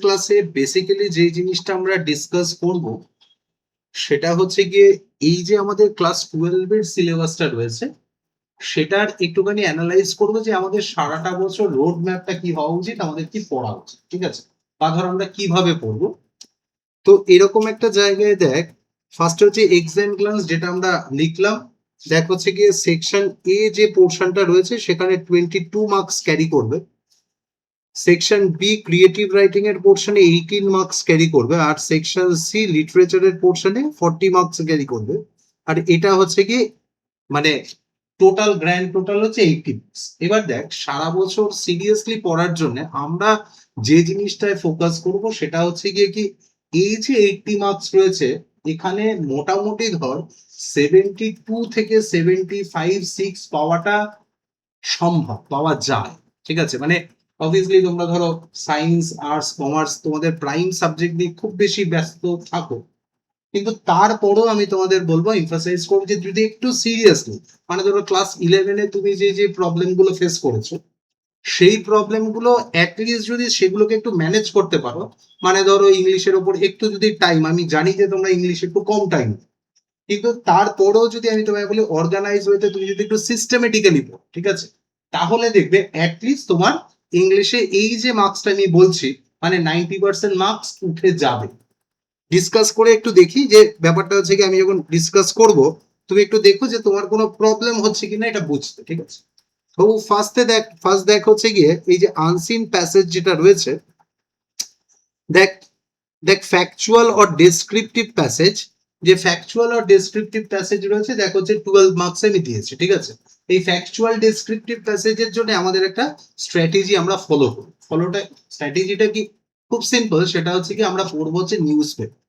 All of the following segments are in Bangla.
ক্লাসে বেসিক্যালি যে জিনিসটা আমরা ডিসকাস করব সেটা হচ্ছে গিয়ে এই যে আমাদের ক্লাস 12 এর সিলেবাসটা রয়েছে সেটার একটুখানি অ্যানালাইজ করবো যে আমাদের সারাটা বছর রোড ম্যাপটা কি হওয়া উচিত, আমাদের কি পড়া উচিত, ঠিক আছে, বা ধর আমরা কিভাবে পড়বো। তো এরকম একটা জায়গায় দেখ, ফার্স্ট হচ্ছে এক্সাম গ্লান্স যেটা আমরা লিখলাম। দেখ হচ্ছে গিয়ে সেকশন এ যে পোর্শনটা রয়েছে সেখানে 22 মার্কস ক্যারি করবে। সেকশন বি ক্রিয়েটিভ রাইটিং এর পোর্শনে 18 মার্কস ক্যারি করবে, আর সেকশন সি লিটারেচারের পোর্শনে 40 মার্কস ক্যারি করবে। আর এটা হচ্ছে কি মানে টোটাল গ্র্যান্ড টোটাল হচ্ছে 80 মার্কস। এবার দেখ সারা বছর সিরিয়াসলি পড়ার জন্য আমরা যে জিনিসটায় ফোকাস করব সেটা হচ্ছে গিয়ে কি এই যে 80 মার্কস রয়েছে এখানে মোটামুটি ধর 72 থেকে 75-6 পাওয়াটা সম্ভব, পাওয়া যায়, ঠিক আছে। মানে অবভিয়াসলি তোমরা ধরো সায়েন্স আর্টস কমার্স তোমাদের প্রাইম সাবজেক্ট নিয়ে খুব বেশি ব্যস্ত থাকো, কিন্তু তারপরেও আমি তোমাদের বলবো এমফাসাইজ করবো যে যদি একটু সিরিয়াসলি মানে ধরো ক্লাস 11-এ তুমি যে যে প্রবলেম গুলো ফেস করেছো সেই প্রবলেম গুলো অ্যাটলিস্ট যদি সেগুলোকে একটু ম্যানেজ করতে পারো, মানে ধরো ইংলিশের ওপর একটু যদি টাইম, আমি জানি যে তোমরা ইংলিশ একটু কম টাইম, কিন্তু তারপরেও যদি আমি তোমায় বলি অর্গানাইজ হইতে তুমি যদি একটু সিস্টেমেটিক্যালি পড়ো, ঠিক আছে, তাহলে দেখবে অ্যাটলিস্ট তোমার ইংলিশে এই যে মার্কসটা আমি বলছি মানে 90% মার্কস উঠে যাবে। ডিসকাস করে একটু দেখি যে ব্যাপারটা হচ্ছে কি, আমি যখন ডিসকাস করব তুমি একটু দেখো যে তোমার কোনো প্রবলেম হচ্ছে কিনা এটা বুঝতে, ঠিক আছে। তো ফার্স্ট দেখ হচ্ছে গিয়ে এই যে আনসিন প্যাসেজ যেটা রয়েছে, দেখ দেখ ফ্যাকচুয়াল অর ডেসক্রিপটিভ প্যাসেজ, যে ফ্যাকচুয়াল অর ডেসক্রিপটিভ প্যাসেজ রয়েছে দেখ হচ্ছে 12 মার্কস আমি দিয়েছি, ঠিক আছে। এই ফ্যাকচুয়াল ডেসক্রিপটিভ প্যাসেজের জন্য আমাদের একটা স্ট্র্যাটেজি আমরা ফলো করি। স্ট্র্যাটেজিটা কি, খুব সিম্পল, সেটা হচ্ছে কি আমরা পড়বো হচ্ছে নিউজ পেপার।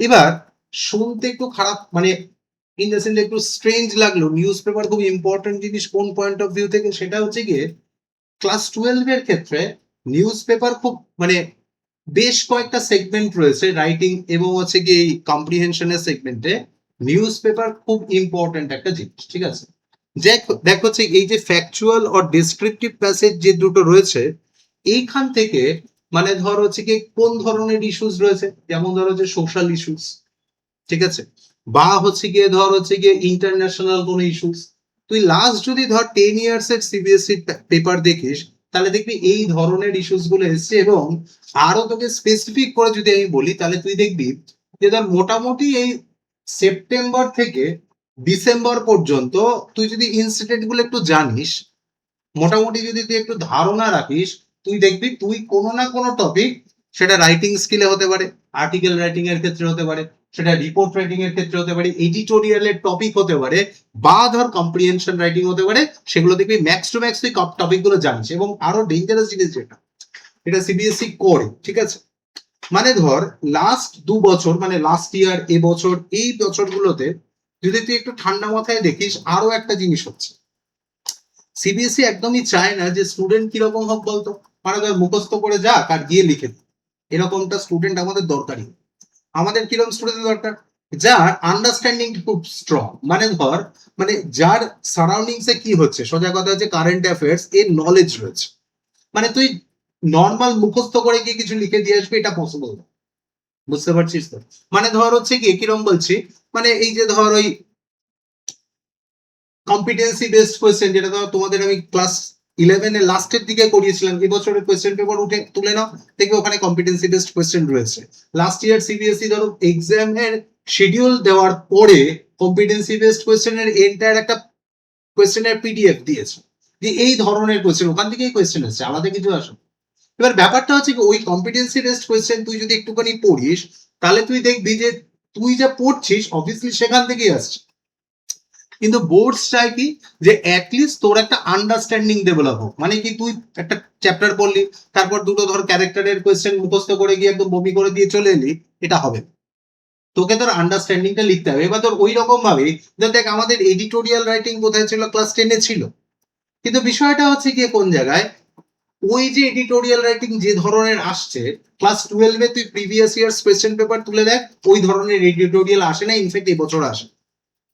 এবার শুনতে একটু খারাপ মানে ইন দ্য সেন্স একটু স্ট্রেঞ্জ লাগলো, নিউজ পেপার খুব ইম্পর্টেন্ট জিনিস কোন পয়েন্ট অফ ভিউ থেকে, সেটা হচ্ছে গিয়ে ক্লাস 12 এর ক্ষেত্রে নিউজ পেপার খুব মানে বেশ কয়েকটা সেগমেন্ট রয়েছে রাইটিং এবং হচ্ছে কি এই কম্প্রিহেনশনের সেগমেন্টে নিউজ পেপার খুব ইম্পর্টেন্ট একটা জিনিস, ঠিক আছে। দেখ হচ্ছে এই যে ফ্যাকচুয়াল অর ডেসক্রিপটিভ প্যাসেজ যে দুটো রয়েছে এইখান থেকে মানে ধর হচ্ছে কি কোন ধরনের ইস্যুস রয়েছে, যেমন ধর হচ্ছে সোশ্যাল ইস্যুস, ঠিক আছে, বা হচ্ছে গিয়ে ধর হচ্ছে গিয়ে ইন্টারন্যাশনাল কোনো ইস্যুস। তুই লাস্ট যদি ধর 10 ইয়ার্স এর সিবিএসই পেপার দেখিস তাহলে দেখবি এই ধরনের ইস্যুস গুলো এসছে। এবং আরো তোকে স্পেসিফিক করে যদি আমি বলি তাহলে তুই দেখবি যে ধর মোটামুটি এই সেপ্টেম্বর থেকে ডিসেম্বর পর্যন্ত তুই যদি ইনসিডেন্ট গুলো একটু জানিস, মোটামুটি যদি তুই একটু ধারণা রাখিস, তুই দেখবি তুই কোনো না কোনো টপিক, সেটা রাইটিং স্কিলে হতে পারে, আর্টিকেল রাইটিং এর ক্ষেত্রে হতে পারে, সেটা রিপোর্ট রাইটিং এর ক্ষেত্রে হতে পারে, এডিটোরিয়ালের টপিক হতে পারে, বা ধর কম্প্রিহেনশন রাইটিং হতে পারে, সেগুলো দেখবি ম্যাক্স টু ম্যাক্স তুই টপিক গুলো জানিস। এবং আরো ডেঞ্জারাস জিনিস যেটা এটা সিবিএসই করে, ঠিক আছে, মানে ধর লাস্ট 2 বছর মানে লাস্ট ইয়ার এবছর এই বছরগুলোতে যদি তুই একটু ঠান্ডা মাথায় দেখিস আরো একটা জিনিস হচ্ছে, সিবিএসই একদমই চায় না যে স্টুডেন্ট কিরকম হোক বলতো, মানে ধর মুখস্থ করে যাক আর গিয়ে লিখে দিক, এরকমটা স্টুডেন্ট আমাদের দরকারই। আমাদের কিরকম স্টুডেন্ট দরকার, যার আন্ডারস্ট্যান্ডিং খুব স্ট্রং, মানে ধর মানে যার সারাউন্ডিংস এ কি হচ্ছে, সোজা কথা হচ্ছে কারেন্ট অ্যাফেয়ার্স এর নলেজ রয়েছে। মানে তুই নর্মাল মুখস্থ করে গিয়ে কিছু লিখে দিয়ে আসবে এটা পসিবল না, বুঝতে পারছিস তো। মানে ধর হচ্ছে কি কিরম বলছি, মানে এই যে ধর ওই কম্পিটেন্সি বেসড কোয়েশ্চেন যেটা ধর তোমাদের আমি ক্লাস 11 এর লাস্টের দিকে করিয়েছিলাম, এবছরের কোয়েশ্চেন পেপার উঠে তুলে নাও, দেখবে ওখানে কম্পিটেন্সি বেসড কোয়েশ্চেন রয়েছে। লাস্ট ইয়ার সিবিএসই ধরো এক্সাম এর শিডিউল দেওয়ার পরে কম্পিটেন্সি বেসড কোয়েশ্চেনের এন্টায়ার একটা কোয়েশ্চেনের পিডিএফ দিয়েছে, যে এই ধরনের কোয়েশ্চেন ওখান থেকেই কোয়েশ্চেন এসেছে, আলাদা কিছু আসে। এবার ব্যাপারটা হচ্ছে কি ওই কম্পিটেন্সি বেসড কোয়েশ্চেন তুই যদি একটুখানি পড়িস তাহলে তুই দেখবি যে তুই যা পড়ছিস অবভিয়াসলি সেখান থেকেই আসছে, কিন্তু বোর্ডস চাই কি যে অ্যাটলিস্ট তোর একটা আন্ডারস্ট্যান্ডিং ডেভেলপ হোক। মানে কি তুই একটা চ্যাপ্টার পড়লি তারপর দুটো ধর ক্যারেক্টারের কোয়েশ্চেন মুখস্থ করে গিয়ে একদম বমি করে দিয়ে চলে এলি, এটা হবে না। তোকে তোর আন্ডারস্ট্যান্ডিংটা লিখতে হবে। এবার তোর ওই রকম ভাবে দেখ আমাদের এডিটোরিয়াল রাইটিং কোথায় ছিল, ক্লাস 10-এ ছিল, কিন্তু বিষয়টা হচ্ছে গিয়ে কোন জায়গায় ওই যে এডিটোরিয়াল রাইটিং যে ধরনের আসছে ক্লাস 12-এ তুই প্রিভিয়াস ইয়ার্স কোয়েশ্চেন পেপার তুলে দেখ ওই ধরনের এডিটোরিয়াল আসে না, ইনফ্যাক্ট এবছর আসে,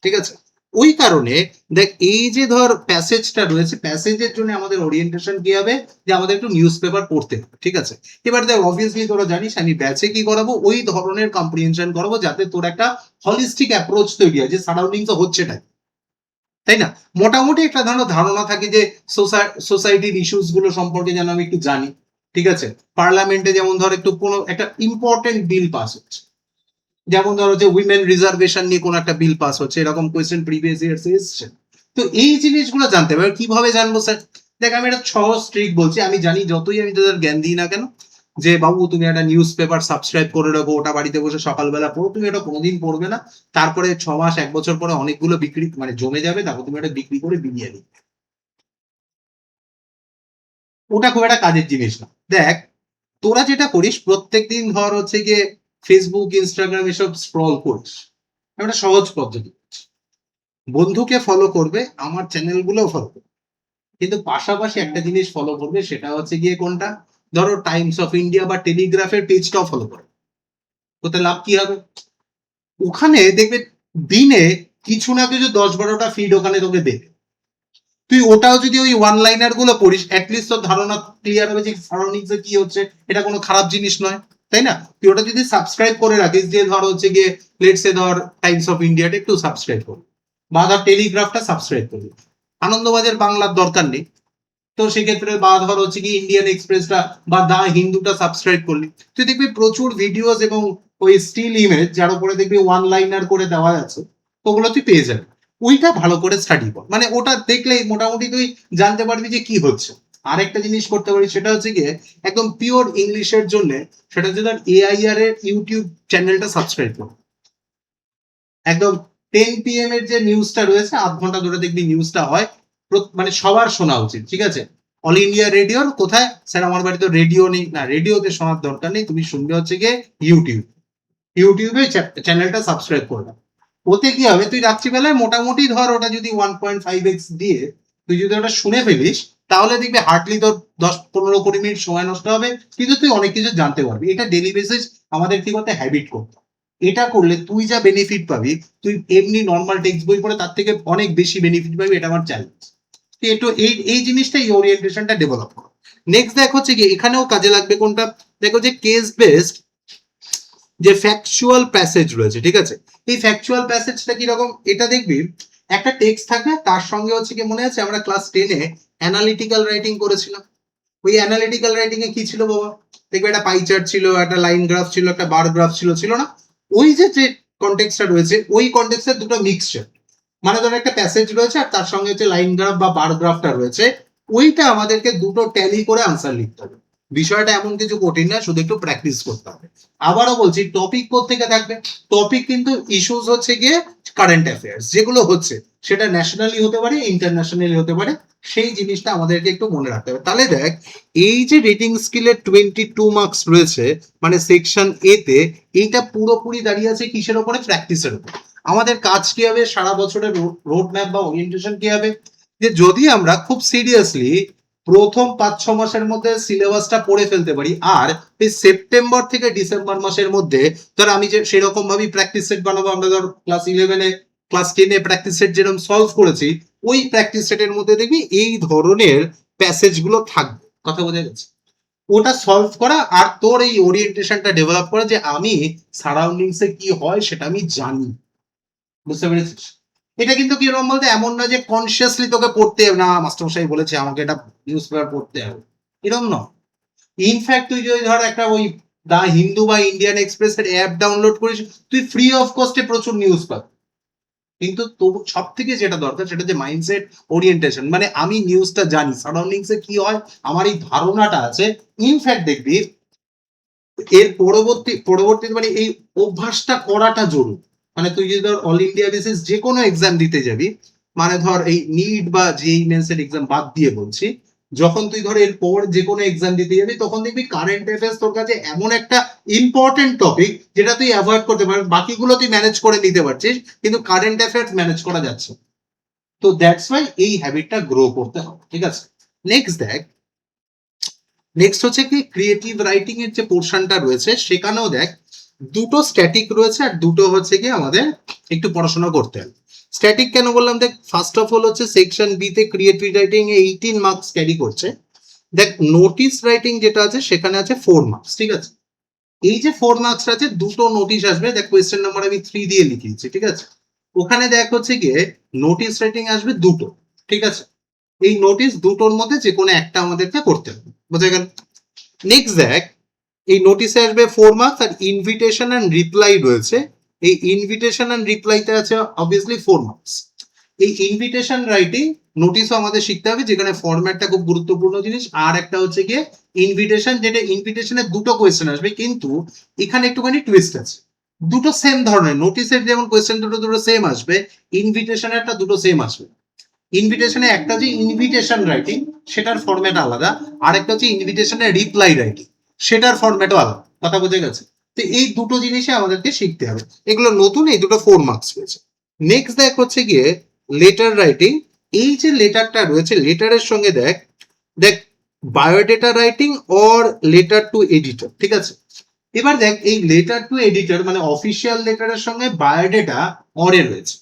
ঠিক আছে। ওই কারণে দেখ এই যে ধর প্যাসেজটা রয়েছে, প্যাসেজের জন্য আমাদের ওরিয়েন্টেশন কি হবে, যে আমাদের একটু নিউজ পেপার পড়তে হবে, ঠিক আছে। এবার দেখ অবভিয়াসলি তোরা জানিস আমি ব্যাচে কি করাবো, ওই ধরনের কম্প্রিহেনশন করাবো যাতে তোর একটা হলিস্টিক অ্যাপ্রোচ তৈরি হয় যে সারাউন্ডিংস হচ্ছেটা, তাই না। মোটামুটি একটা ধারণা থাকে যে সোসাইটির ইস্যুস গুলো সম্পর্কে যেন আমি একটু জানি, ঠিক আছে। পার্লামেন্টে যেমন ধর একটু কোনো একটা ইম্পর্টেন্ট বিল পাস হচ্ছে, যেমন ধরো যে উইমেন রিজার্ভেশন নিয়ে কোনো একটা বিল পাস হচ্ছে, এরকম কোয়েশ্চেন প্রিভিয়াস ইয়ার্স এসছে। তো এই জিনিসগুলো জানতে হবে। কিভাবে জানবো স্যার, দেখ আমি একটা সহজ ট্রিক বলছি, আমি জানি যতই আমি তোদের জ্ঞান দিই না কেন, যে বাবু তুমি একটা নিউজ পেপার সাবস্ক্রাইব করে রাখো, ওটা বাড়িতে বসে সকালবেলা পড়ো, তুমি এটা কোনোদিন পড়বে না, তারপরে 6 মাস 1 বছর পরে অনেকগুলো বিক্রি মানে জমে যাবে, তারপর তুমি এটা বিক্রি করে বিলিয়ে নিবে, ওটা খুব একটা কাজের জিনিস না। দেখ তোরা যেটা করিস প্রত্যেকদিন ধর হচ্ছে গিয়ে ফেসবুক ইনস্টাগ্রাম এসব স্ক্রল করিস, একটা সহজ পদ্ধতি, বন্ধুকে ফলো করবে, আমার চ্যানেলগুলো ফলো করবে, কিন্তু পাশাপাশি একটা জিনিস ফলো করবে, সেটা হচ্ছে গিয়ে কোনটা, ধরো টাইমস অফ ইন্ডিয়া বা টেলিগ্রাফের পেজটাও ফলো করবে। ওতে লাভ কি হবে, ওখানে দেখবে দিনে কিছু না কিছু 10-12টা ফিড ওখানে তোকে দেবে, তুই ওটাও যদি ওই ওয়ান লাইনার গুলো পড়িস, অ্যাটলিস্ট তোর ধারণা ক্লিয়ার হবে যে সারাউন্ডিংস এ কি হচ্ছে, এটা কোনো খারাপ জিনিস নয়, তাই না। তুই ওটা যদি সাবস্ক্রাইব করে রাখিস, যে ধর হচ্ছে গিয়ে লেটস এ ধর টাইমস অফ ইন্ডিয়াটা একটু সাবস্ক্রাইব করবি, বা ধর টেলিগ্রাফটা সাবস্ক্রাইব করবি, আনন্দবাজার বাংলার দরকার নেই, তো সেক্ষেত্রে বা ধর হচ্ছে কি ইন্ডিয়ান এক্সপ্রেসটা বা দা হিন্দুটা সাবস্ক্রাইব করলি, তুই দেখবি প্রচুর ভিডিওস এবং ওই স্টিল ইমেজ যার উপরে দেখবি ওয়ান লাইনার করে দেওয়া আছে, ওগুলো তুই পেয়ে যাবি। ওইটা ভালো করে স্টাডি কর, মানে ওটা দেখলেই মোটামুটি তুই জানতে পারবি যে কি হচ্ছে। আরেকটা জিনিস করতে পারি, সেটা হচ্ছে গিয়ে একদম পিওর ইংলিশের জন্য, সেটা হচ্ছে ধর এআইআর এর ইউটিউব চ্যানেলটা সাবস্ক্রাইব কর, একদম 10 PM এর যে নিউজটা রয়েছে, আধ ঘন্টা ধরে দেখবি নিউজটা হয়, মানে সবার শোনা উচিত, ঠিক আছে। অল ইন্ডিয়া রেডিওর কোথায়, স্যার আমার বাড়িতে রেডিও নেই, না রেডিওতে শোনার দরকার নেই, তুমি শুনবে হচ্ছে গিয়ে ইউটিউব, ইউটিউবে চ্যানেলটা সাবস্ক্রাইব করবে। ওতে কি হবে, তুই রাত্রিবেলায় মোটামুটি ধর ওটা যদি 1.5x দিয়ে তুই যদি ওটা শুনে ফেলিস, তাহলে দেখবি হার্ডলি তোর 10-15-20 মিনিট সময় নষ্ট হবে, কিন্তু তুই অনেক কিছু জানতে পারবি। এটা ডেলি বেসিস আমাদের কি করতে, হ্যাবিট করতে, এটা করলে তুই যা বেনিফিট পাবি, তুই এমনি নর্মাল টেক্সট বই পড়ে তার থেকে অনেক বেশি বেনিফিট পাবি, এটা আমার চ্যালেঞ্জ। একটু এই এই জিনিসটা, এই ওরিয়েন্টেশনটা ডেভেলপ করো। নেক্সট দেখ হচ্ছে কি, এখানেও কাজে লাগবে কোনটা, দেখো যে কেস বেসড যে ফ্যাকচুয়াল প্যাসেজ রয়েছে, ঠিক আছে। এই ফ্যাকচুয়াল প্যাসেজটা কিরকম, এটা দেখবি একটা টেক্সট থাকবে, তার সঙ্গে হচ্ছে কি মনে আছে আমরা ক্লাস 10-এ অ্যানালিটিক্যাল রাইটিং করেছিলাম, ওই অ্যানালিটিক্যাল রাইটিং এ কি ছিল বাবা, দেখবে একটা পাই চার্ট ছিল, একটা লাইন গ্রাফ ছিল, একটা বার গ্রাফ ছিল, ছিল না। ওই যে যে কনটেক্সটটা রয়েছে, ওই কনটেক্সটের দুটো মিক্সচার, মানে ধর একটা প্যাসেজ রয়েছে আর তার সঙ্গে হচ্ছে লাইন গ্রাফ বা বার গ্রাফটা রয়েছে, ওইটা আমাদেরকে দুটো ট্যালি করে আনসার লিখতে হবে। বিষয়টা এমন কিছু কঠিন না, শুধু একটু প্র্যাকটিস করতে হবে। আবারও বলছি, টপিক কোত্থেকে থাকবে, টপিক কিন্তু ইস্যুস হচ্ছে গিয়ে কারেন্ট অ্যাফেয়ার্স যেগুলো হচ্ছে, সেটা ন্যাশনালি হতে পারে, ইন্টারন্যাশনালি হতে পারে, সেই জিনিসটা আমাদেরকে একটু মনে রাখতে হবে। তাহলে দেখ এই যে রেটিং স্কিলের 22 মার্কস রয়েছে, মানে সেকশন এ তে, এইটা পুরোপুরি দাঁড়িয়ে আছে কিসের উপরে, প্র্যাকটিসের উপর। আমাদের কাজ কি হবে, সারা বছরের রোড ম্যাপ বা ওরিয়েন্টেশন কি হবে, যে যদি আমরা খুব সিরিয়াসলি প্রথম 5-6 মাসের মধ্যে সিলেবাসটা পড়ে ফেলতে পারি, আর এই সেপ্টেম্বর থেকে ডিসেম্বর মাসের মধ্যে ধর আমি যে সেরকম ভাবে প্র্যাকটিস সেট বানাবো, আমরা ধর ক্লাস 11-এ ক্লাস 10-এ প্র্যাকটিস সেট যেরকম সলভ করেছি, ওই প্র্যাকটিস সেটের মধ্যে দেখবি এই ধরনের প্যাসেজ গুলো থাকবে, কথা বোঝা গেছে। ওটা সলভ করা আর তোর এই ওরিয়েন্টেশনটা ডেভেলপ করা, যে আমি সারাউন্ডিংসে কি হয় সেটা আমি জানি, বুঝতে পেরেছিস। এটা কিন্তু কিরকম বলতে, এমন না যে কনসিয়াসলি তোকে পড়তে হবে, না মাস্টারমশাই বলেছে আমাকে এটা নিউজ পেপার পড়তে হবে, এরকম নয়। ইনফ্যাক্ট তুই যদি ধর একটা ওই দা হিন্দু বা ইন্ডিয়ান এক্সপ্রেস এর অ্যাপ ডাউনলোড করিস, তুই ফ্রি অফ কস্টে প্রচুর নিউজ পাবি। কিন্তু তোর সব থেকে যেটা দরকার, সেটা যে মাইন্ডসেট ওরিয়েন্টেশন, মানে আমি নিউজটা জানি, সারাউন্ডিংস এ কি হয় আমার এই ধারণাটা আছে। ইনফ্যাক্ট দেখবি এর পরবর্তী মানে এই অভ্যাসটা করাটা জরুরি। মানে তুই যদি ধর অল ইন্ডিয়া বেসিস যে কোনো এক্সাম দিতে যাবি, মানে ধর এই নিট বা জেই মেন্স এর এক্সাম বাদ দিয়ে বলছি, যখন তুই ধর এরপর যে কোনো এক্সাম দিতে যাবি, তখন দেখবি কারেন্ট অ্যাফেয়ার্স তোর কাছে এমন একটা ইম্পর্টেন্ট টপিক, যেটা তুই অ্যাভয়েড করতে পারবি, বাকিগুলো তুই ম্যানেজ করে নিতে পারছিস, কিন্তু কারেন্ট অ্যাফেয়ার্স ম্যানেজ করা যাচ্ছে। তো দ্যাটস ওয়াই এই হ্যাবিটটা গ্রো করতে হবে, ঠিক আছে। নেক্সট দেখ, নেক্সট হচ্ছে কি ক্রিয়েটিভ রাইটিং এর যে পোর্শনটা রয়েছে, সেখানেও দেখ দুটো স্ট্যাটিক রয়েছে আর দুটো হচ্ছে কি আমাদের একটু পড়াশোনা করতে হবে। স্ট্যাটিক কেন বললাম, দেখ ফার্স্ট অফ অল হচ্ছে সেকশন বি তে ক্রিয়েটিভ রাইটিং এ 18 মার্কস ক্যারি করছে। দেখ নোটিস রাইটিং যেটা আছে সেখানে আছে 4 মার্কস, ঠিক আছে। এই যে 4 মার্কস আছে, দুটো নোটিশ আসবে, দেখ কোয়েশ্চেন নাম্বার আমি 3 দিয়ে লিখিয়েছি, ঠিক আছে। ওখানে দেখ হচ্ছে গিয়ে নোটিস রাইটিং আসবে দুটো, ঠিক আছে। এই নোটিশ দুটোর মধ্যে যে কোনো একটা আমাদেরকে করতে হবে, বোঝা গেল। নেক্সট দেখ, এই নোটিশে আসবে 4 মার্কস আর ইনভিটেশন এন্ড রিপ্লাই রয়েছে। এই ইনভিটেশন এন্ড রিপ্লাইতে আছে অবভিয়াসলি 4 মার্কস। এই ইনভিটেশন রাইটিং নোটিশও আমাদের শিখতে হবে, যেখানে ফরম্যাটটা খুব গুরুত্বপূর্ণ জিনিস। আর একটা হচ্ছে গিয়ে ইনভিটেশন, যেটা ইনভিটেশনে দুটো কোয়েশ্চেন আসবে, কিন্তু এখানে একটুখানি টুইস্ট আছে। দুটো সেম ধরনের, নোটিশের যেমন কোয়েশ্চেন দুটো দুটো সেম আসবে, ইনভিটেশনের একটা দুটো সেম আসবে। ইনভিটেশনে একটা যে ইনভিটেশন রাইটিং সেটার ফরম্যাট আলাদা, আর একটা হচ্ছে ইনভিটেশনের রিপ্লাই রাইটিং সেটার ফরম্যাটও আলাদা। কথা বোঝা গেছে? তো এই দুটো জিনিসই আমাদেরকে শিখতে হবে, এগুলো নতুন, এই দুটো 4 মার্কস পেয়েছে। নেক্সট দেখ হচ্ছে গিয়ে লেটার রাইটিং। এই যে লেটারটা রয়েছে, লেটারের সঙ্গে দেখ দেখ biodata writing or letter to editor, ঠিক আছে। এবার দেখ এই লেটার টু এডিটর মানে অফিসিয়াল লেটারের সঙ্গে বায়োডেটা অরে রয়েছে।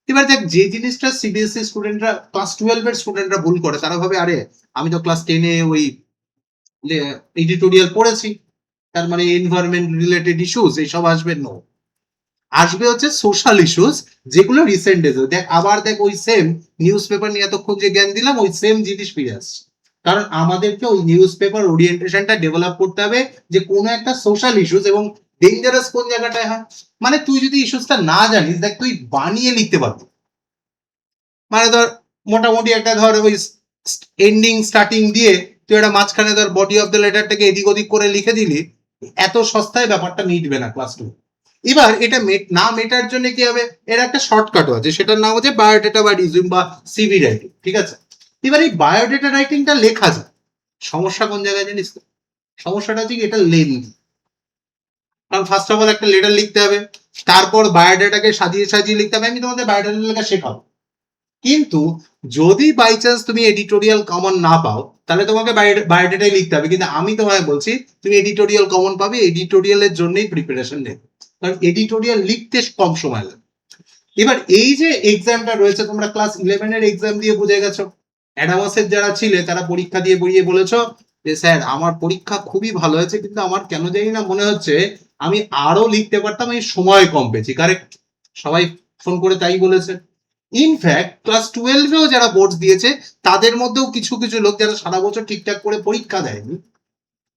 এবার দেখ যে জিনিসটা সিবিএসই স্টুডেন্টরা ক্লাস 12 এর স্টুডেন্টরা ভুল করে, তারা ভাবে আরে আমি তো ক্লাস 10 এ ওই এডিটোরিয়াল পড়েছি, তার মানে এনভায়রনমেন্ট রিলেটেড ইস্যুস এইসব আসবে। নো, আসবে হচ্ছে সোশ্যাল ইস্যুস, যেগুলো রিসেন্ট ডেজে। দেখ আবার দেখ ওই সেম নিউজ পেপার নিয়ে এতক্ষণ যে জ্ঞান দিলাম, ওই সেম জিনিস ফিরে আসছে। কারণ আমাদেরকে ওই নিউজ পেপার ওরিয়েন্টেশনটা ডেভেলপ করতে হবে, যে কোনো একটা সোশ্যাল ইস্যুস এবং ডেঞ্জারাস কোন জায়গাটায় হয়। মানে তুই যদি ইস্যুসটা না জানিস, দেখ তুই বানিয়ে লিখতে পারবি। মানে ধর মোটামুটি একটা ধর ওই এন্ডিং স্টার্টিং দিয়ে তুই একটা মাঝখানে ধর বডি অফ দ্য লেটারটাকে এদিক ওদিক করে লিখে দিলি, এত সস্তায় ব্যাপারটা মিটবে না ক্লাস 2। এবার এটা না মেটার জন্য কি হবে, এর একটা শর্টকাটও আছে, সেটার নাম হচ্ছে বায়োডেটা বা রিজিউম বা সিভি রাইটিং, ঠিক আছে। এবার এই বায়োডেটা রাইটিংটা লেখা যায়, সমস্যা কোন জায়গায় জানিস তো? সমস্যাটা হচ্ছে এটা লেন্দি। কারণ ফার্স্ট অফ অল একটা লেটার লিখতে হবে, তারপর বায়োডেটাকে সাজিয়ে সাজিয়ে লিখতে হবে। আমি তোমাদের বায়োডেটা লেখা শেখাবো, কিন্তু যদি বাই চান্স তুমি এডিটোরিয়াল কমন না পাও, তাহলে তোমাকে বায়োডেটাই লিখতে হবে। কিন্তু আমি তোমায় বলছি তুমি এডিটোরিয়াল কমন পাবে, এডিটোরিয়ালের জন্যই প্রিপারেশন নেবে, কারণ এডিটোরিয়াল লিখতে কম সময় লাগে। এবার এই যে এক্সামটা রয়েছে, তোমরা ক্লাস 11 এর এক্সাম দিয়ে বুঝে গেছো। অ্যাডামাসের যারা ছিলে তারা পরীক্ষা দিয়ে বেরিয়ে বলেছো যে স্যার আমার পরীক্ষা খুবই ভালো হয়েছে, কিন্তু আমার কেন জানি না মনে হচ্ছে আমি আরো লিখতে পারতাম, এই সময় কম পেয়েছি। কারেক্ট, সবাই ফোন করে তাই বলেছে। ইনফ্যাক্ট ক্লাস 12 এও যারা বোর্ড দিয়েছে, তাদের মধ্যেও কিছু কিছু লোক যারা সারা বছর ঠিকঠাক করে পরীক্ষা দেয়নি,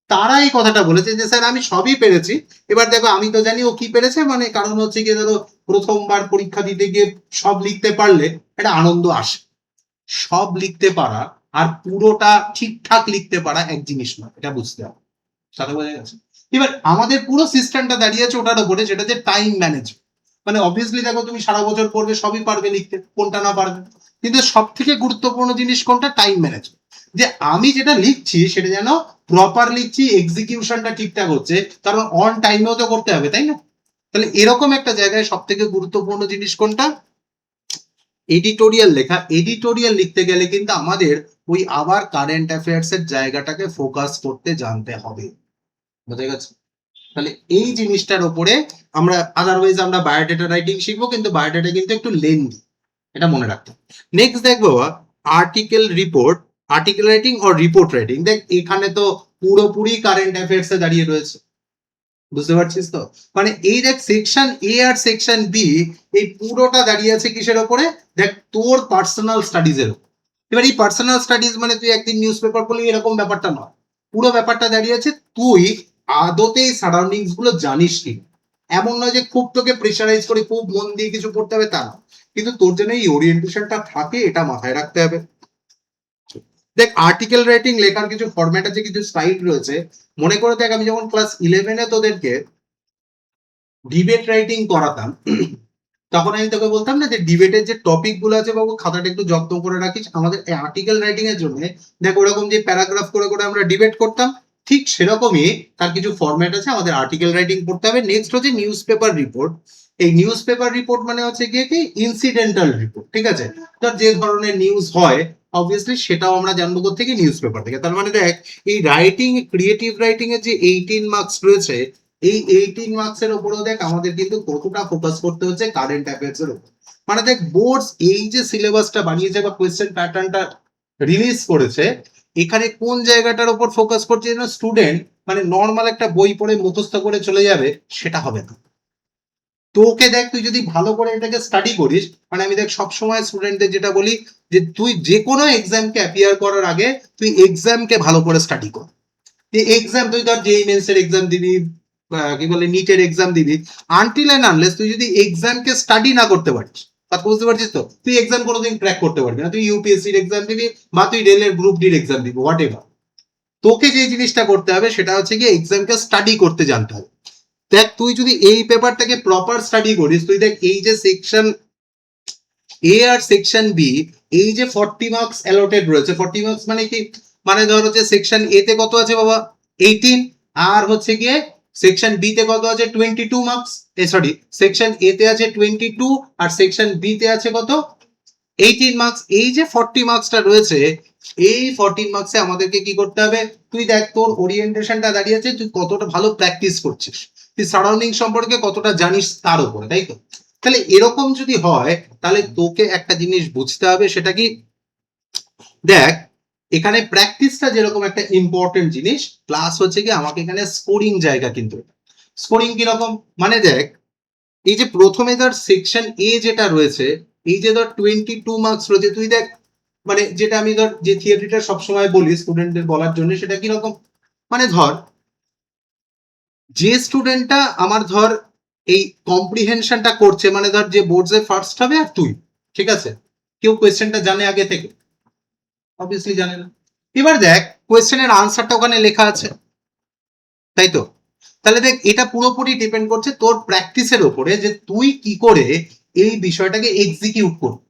তারা এই কথাটা বলেছে যে স্যার আমি সবই পেরেছি। এবার দেখো আমি তো জানি ও কি পেরেছে, মানে কারণ হচ্ছে কি ধরো প্রথমবার পরীক্ষা দিতে গিয়ে সব লিখতে পারলে একটা আনন্দ আসে। সব লিখতে পারা আর পুরোটা ঠিকঠাক লিখতে পারা এক জিনিস নয়, এটা বুঝতে হবে। কথা বোঝা গেছে? এবার আমাদের পুরো সিস্টেমটা দাঁড়িয়ে আছে ওটার উপরে, যেটা যে টাইম ম্যানেজমেন্ট। মানে অবভিয়াসলি দেখো তুমি সারা বছর পড়বে, সবই পারবে লিখতে, কোনটা না পারবে, কিন্তু সব থেকে গুরুত্বপূর্ণ জিনিস কোনটা? Time management. যে আমি যেটা লিখছি সেটা যেন প্রপার লিখছি, এক্সিকিউশনটা ঠিকঠাক হচ্ছে, কারণ অন টাইমেও তো করতে হবে, তাই না? তাহলে এরকম একটা জায়গায় সব থেকে গুরুত্বপূর্ণ জিনিস কোনটা? এডিটোরিয়াল লেখা। এডিটোরিয়াল লিখতে গেলে কিন্তু আমাদের ওই আবার কারেন্ট অ্যাফেয়ার্স এর জায়গাটাকে ফোকাস করতে জানতে হবে, বোঝা গেছে? তাহলে এই জিনিসটার উপরে আমরা আদারওয়াইজ আমরা বায়োডেটা রাইটিং শিখবো, কিন্তু বায়োডেটা কিন্তু একটু লেন্দি, এটা মনে রাখতে। নেক্সট দেখ বাবা, article report, article writing or report writing. দেখ এখানে তো পুরোপুরি কারেন্ট অ্যাফেয়ার্স এ দাঁড়িয়ে রয়েছে, বুঝতে পারছিস তো? মানে এই দেখ সেকশন এ আর সেকশন বি, এই পুরোটা দাঁড়িয়ে আছে কিসের ওপরে? দেখ তোর পার্সোনাল স্টাডিজ এর উপর। এবার এই পার্সোনাল স্টাডিজ মানে তুই একদিন নিউজ পেপার পড়লি এরকম ব্যাপারটা নয়, পুরো ব্যাপারটা দাঁড়িয়ে আছে তুই আদতে সারাউন্ডিংস গুলো জানিস কি। এমন নয় যে খুব তোকে প্রেশারাইজ করে খুব মন দিয়ে কিছু পড়তে হবে, তা না, কিন্তু তোর জন্য এই ওরিয়েন্টেশনটা থাকে, এটা মাথায় রাখতে হবে। দেখ আর্টিকেল রাইটিং লেখার কিছু ফরম্যাট আছে, কিছু স্টাইল রয়েছে। মনে করে দেখ আমি যখন ক্লাস 11 এ তোদেরকে ডিবেট রাইটিং করাতাম, তখন আমি তোকে বলতাম না যে ডিবেটের যে টপিক গুলো আছে বাবু খাতাটা একটু যত্ন করে রাখিস। আমাদের আর্টিকেল রাইটিং এর জন্য দেখ ওরকম যে প্যারাগ্রাফ করে করে আমরা ডিবেট করতাম, ঠিক সেরকমই তার কিছু ফরম্যাট আছে, আমাদের আর্টিকেল রাইটিং করতে হবে। নেক্সট হচ্ছে নিউজ পেপার রিপোর্ট। এই নিউজ পেপার রিপোর্ট মানে হচ্ছে গিয়ে কি ইনসিডেন্টাল রিপোর্ট, ঠিক আছে। ধর যে ধরনের নিউজ হয় অবভিয়াসলি সেটাও আমরা জানবো থেকে নিউজ পেপার থেকে। তার মানে দেখ এই রাইটিং, ক্রিয়েটিভ রাইটিং এর যে 18 মার্কস রয়েছে, এই 18 মার্কসের উপরেও দেখ আমাদের কিন্তু কতটা ফোকাস করতে হচ্ছে কারেন্ট অ্যাফেয়ার্স এর উপর। মানে দেখ বোর্ডস এই যে সিলেবাসটা বানিয়েছে বা কোয়েশ্চেন প্যাটার্নটা রিলিজ করেছে, এখানে কোন জায়গাটার উপর ফোকাস করছে যেন স্টুডেন্ট মানে নর্মাল একটা বই পড়ে মুখস্থ করে চলে যাবে, সেটা হবে না। তোকে দেখ তুই যদি ভালো করে এটাকে স্টাডি করিস, মানে আমি দেখ সবসময় স্টুডেন্টদের যেটা বলি যে তুই যে কোনো এক্সামকে অ্যাপিয়ার করার আগে তুই এক্সামকে ভালো করে স্টাডি কর। এক্সাম তুই ধর যেই মেন্সের এক্সাম দিবি, কি বলে নিটের এক্সাম দিবি, আনটিল এন্ড আনলেস তুই যদি এক্সামকে স্টাডি না করতে পারিস, কথা বুঝতে পারছিস তো, তুই এক্সাম কোনোদিন ক্র্যাক করতে পারবি না। তুই ইউপিএসসির এক্সাম দিবি বা তুই রেলের গ্রুপ ডির এক্সাম দিবি, হোয়াট এভার, তোকে যে জিনিসটা করতে হবে সেটা হচ্ছে কি এক্সামকে স্টাডি করতে জানতে হবে। দেখ তুই যদি এই পেপারটাকে প্রপার স্টাডি করিস, তুই দেখ এই যে সেকশন এ আর সেকশন বি, এই যে 40 মার্কস অ্যালটেড রয়েছে, 40 মার্কস মানে কি, মানে ধর হচ্ছে সেকশন এ তে কত আছে বাবা 18, আর হচ্ছে গিয়ে সেকশন বি তে কত আছে 22 মার্কস, সরি সেকশন এ তে আছে 22 আর সেকশন বি তে আছে কত 18 মার্কস। এই যে 40 মার্কসটা রয়েছে, এই 14 মার্কসে আমাদেরকে কি করতে হবে, তুই দেখ তোর ওরিয়েন্টেশনটা দাঁড়িয়ে আছে তুই কতটা ভালো প্র্যাকটিস করছিস, তুই সারাউন্ডিং সম্পর্কে কতটা জানিস তার উপরে, তাই তো। তাহলে এরকম যদি হয় তাহলে তোকে একটা জিনিস বুঝতে হবে, সেটা কি, দেখ এখানে প্র্যাকটিসটা যেরকম একটা ইম্পর্টেন্ট জিনিস, প্লাস হচ্ছে কি আমাকে এখানে স্কোরিং জায়গা, কিন্তু স্কোরিং কিরকম, মানে দেখ এই যে প্রথমে ধর সেকশন এ যেটা রয়েছে, এই যে ধর 22 মার্কস রয়েছে, তুই দেখ মানে যেটা আমি ধর যে থিওরিটা সবসময় বলি স্টুডেন্টদের বলার জন্য, সেটা কিরকম, মানে ধর যে স্টুডেন্টটা আমার ধর এই কম্প্রিহেনশনটা করছে, মানে ধর যে বোর্ডসে ফার্স্ট হবে আর তুই, ঠিক আছে, কেউ কোয়েশ্চেনটা জানে আগে থেকে, অবভিয়াসলি জানে না। এবার দেখ কোয়েশ্চেনের আনসারটা ওখানে লেখা আছে, তাই তো। তাহলে দেখ এটা পুরোপুরি ডিপেন্ড করছে তোর প্র্যাকটিসের উপরে, যে তুই কি করে এই বিষয়টাকে এক্সিকিউট করবি।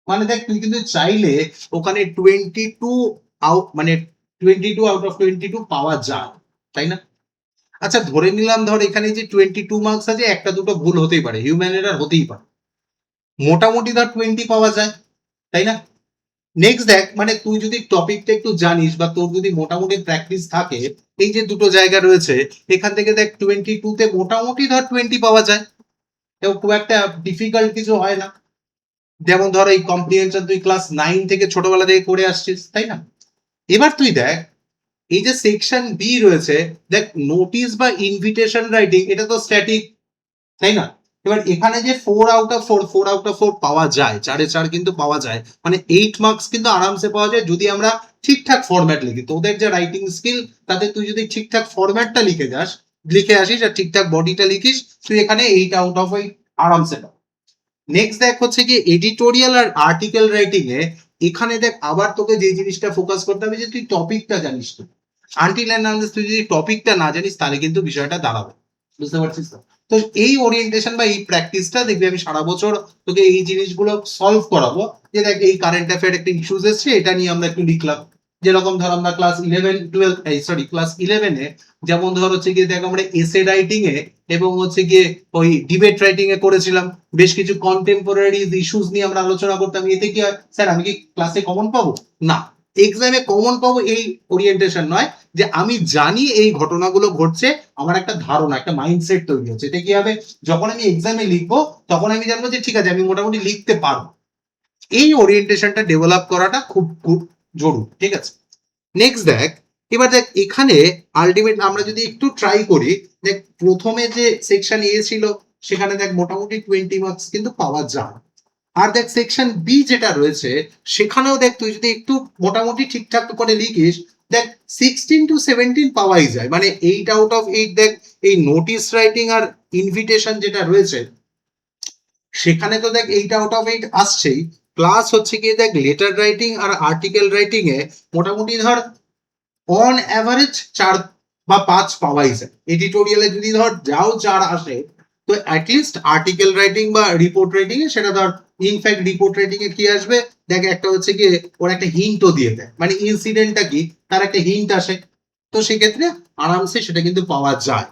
মানে দেখ তুই কিন্তু চাইলে ওখানে 22 আউট মানে 22 আউট অফ 22 পাওয়া যায়, তাই না। আচ্ছা ধরে নিলাম ধর এখানে যে 22 মার্কস আছে, একটা দুটো ভুল হতেই পারে, হিউম্যান এরার হতেই পারে, মোটামুটি ধর 20 পাওয়া যায়, তাই না। নেক্সট দেখ মানে তুই যদি টপিকটা একটু জানিস বা তোর যদি মোটামুটি প্র্যাকটিস থাকে, এই যে দুটো জায়গা রয়েছে এখান থেকে দেখ 22 তে মোটামুটি ধর 20 পাওয়া যায়, এবং খুব একটা ডিফিকাল্ট কিছু হয় না। যেমন ধর এই কম্প্রিহেনশন তুই ক্লাস 9 থেকে ছোটবেলা থেকে করে আসছিস, তাই না। এবার তুই দেখ এই যে সেকশন বি রয়েছে, দেখ নোটিশ বা ইনভিটেশন রাইটিং এটা তো স্ট্যাটিক, তাই না। এবার এখানে যে 4 আউট অফ 4 পাওয়া যায়, 4-এ 4 কিন্তু পাওয়া যায়, মানে 8 মার্কস কিন্তু আরামসে পাওয়া যায় যদি আমরা ঠিকঠাক ফরম্যাট লিখি। তোদের যে রাইটিং স্কিল তাতে তুই যদি ঠিকঠাক ফরম্যাটটা লিখে আসিস আর ঠিকঠাক বডিটা লিখিস, তুই এখানে 8 আউট অফ 8 আরামসে পাবি। নেক্সট দেখ হচ্ছে কি এডিটোরিয়াল আর আর্টিকেল রাইটিং এ, এখানে দেখ আবার তোকে যে জিনিসটা ফোকাস করতে হবে যে তুই টপিকটা জানিস তো, আনটিল এন্ড আনলেস তুই যদি টপিকটা না জানিস তাহলে কিন্তু বিষয়টা দাঁড়াবে, বুঝতে পারছিস তো। তো এই ওরিয়েন্টেশন বা এই প্র্যাকটিসটা দেখবি আমি সারা বছর তোকে এই জিনিসগুলো সলভ করাবো, যে দেখ এই কারেন্ট অ্যাফেয়ার একটা ইস্যুস এসছে, এটা নিয়ে আমরা একটু লিখলাম। যেরকম ধর আমরা ক্লাস 11-এ যেমন ধর হচ্ছে গিয়ে দেখ আমরা এসে রাইটিং এ এবং হচ্ছে গিয়ে ওই ডিবেট রাইটিং এ করেছিলাম, বেশ কিছু কন্টেম্পোরারি ইস্যুস নিয়ে আমরা আলোচনা করতাম। এতে কি হয় স্যার, আমি কি ক্লাসে কমন পাবো না, এক্সামে কমন পাবো এই ওরিয়েন্টেশন নয়, যে আমি জানি এই ঘটনাগুলো ঘটছে, আমার একটা ধারণা একটা মাইন্ডসেট তৈরি হচ্ছে। এতে কি হবে, যখন আমি এক্সামে লিখবো তখন আমি জানবো যে ঠিক আছে আমি মোটামুটি লিখতে পারবো। এই ওরিয়েন্টেশনটা ডেভেলপ করাটা খুব খুব জরুরি, ঠিক আছে। নেক্সট দেখ, এবার দেখ এখানে আলটিমেট আমরা যদি একটু ট্রাই করি, দেখ প্রথমে যে সেকশন এ ছিল সেখানে দেখ মোটামুটি 20 মার্কস কিন্তু পাওয়া যায়, আর দেখ সেকশন বি যেটা রয়েছে সেখানেও দেখ তুই যদি একটু মোটামুটি ঠিকঠাক করে লিখিস, দেখ 16-17 পাওয়াই যায়, মানে 8 আউট অফ 8। দেখ এই নোটিশ রাইটিং আর ইনভিটেশন যেটা রয়েছে সেখানে তো দেখ 8 আউট অফ 8 আসছেই, প্লাস হচ্ছে গিয়ে দেখ লেটার রাইটিং আর আর্টিকেল রাইটিং এ মোটামুটি ধর অন অ্যাভারেজ 4 বা 5 পাওয়াই যায়। এডিটোরিয়ালে যদি ধর যাও 4 আসে, তো অ্যাটলিস্ট আর্টিকেল রাইটিং বা রিপোর্ট রাইটিং এ সেটা ধর, ইনফ্যাক্ট রিপোর্ট রাইটিং এ কি আসবে দেখ, একটা হচ্ছে গিয়ে ওর একটা হিন্টও দিয়ে দেয়, মানে ইনসিডেন্টটা কি তার একটা হিন্ট আসে, তো সেক্ষেত্রে আরামসে সেটা কিন্তু পাওয়া যায়।